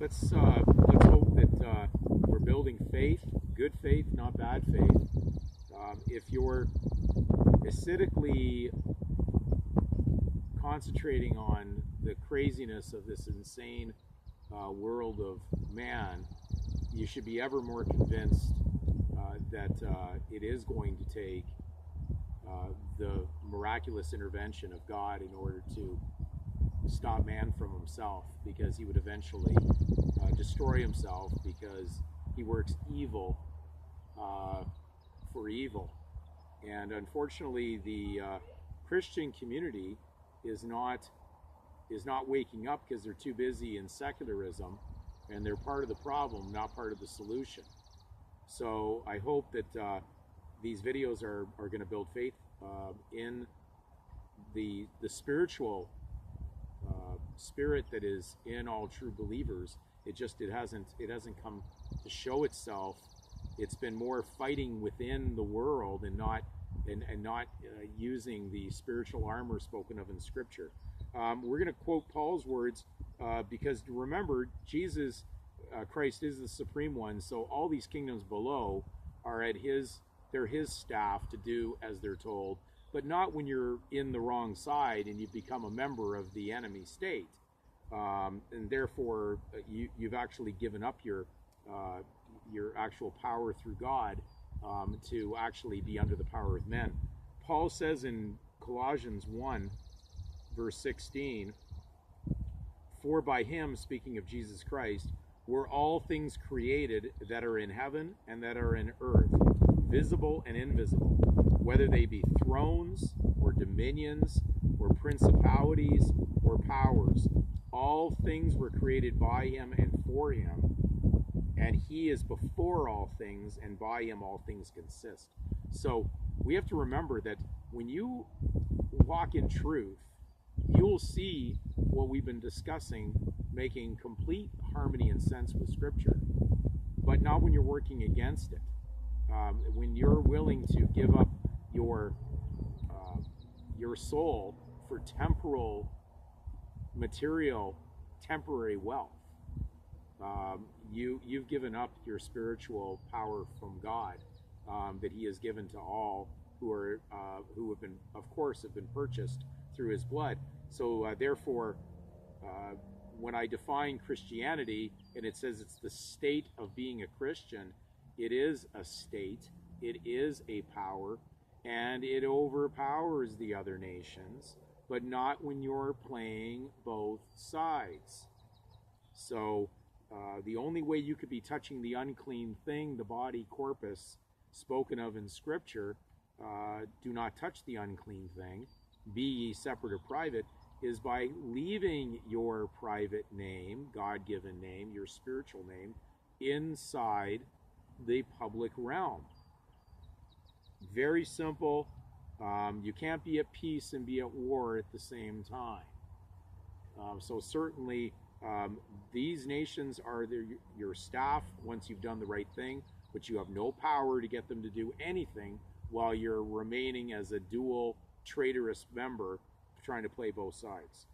Let's hope that we're building faith, good faith, not bad faith. If you're acidically concentrating on the craziness of this insane world of man, you should be ever more convinced that it is going to take the miraculous intervention of God in order to stop man from himself, because he would eventually destroy himself, because he works evil for evil. And unfortunately, the Christian community is not waking up, because they're too busy in secularism, and they're part of the problem, not part of the solution. So I hope that these videos are going to build faith in the spiritual spirit that is in all true believers. It hasn't come to show itself. It's been more fighting within the world and not using the spiritual armor spoken of in Scripture. We're going to quote Paul's words because remember, Jesus Christ is the supreme one, so all these kingdoms below are they're his staff to do as they're told, but not when you're in the wrong side and you become a member of the enemy state, and therefore you've actually given up your actual power through God to actually be under the power of men. Paul says in Colossians 1 verse 16, "For by him," speaking of Jesus Christ, "were all things created that are in heaven and that are in earth, visible and invisible, whether they be thrones or dominions or principalities or powers. All things were created by him and for him, and he is before all things, and by him all things consist." So we have to remember that when you walk in truth, you'll see what we've been discussing making complete harmony and sense with Scripture, but not when you're working against it. When you're willing to give up your soul for temporal, material, temporary wealth, you've given up your spiritual power from God that he has given to all who have been, of course, have been purchased through his blood. So therefore, when I define Christianity and it says it's the state of being a Christian, it is a state, it is a power, and it overpowers the other nations, but not when you're playing both sides. So the only way you could be touching the unclean thing, the body corpus spoken of in Scripture, do not touch the unclean thing, be ye separate or private, is by leaving your private name, God-given name, your spiritual name, inside the public realm. Very simple. You can't be at peace and be at war at the same time. So certainly these nations are your staff once you've done the right thing, but you have no power to get them to do anything while you're remaining as a dual traitorous member trying to play both sides.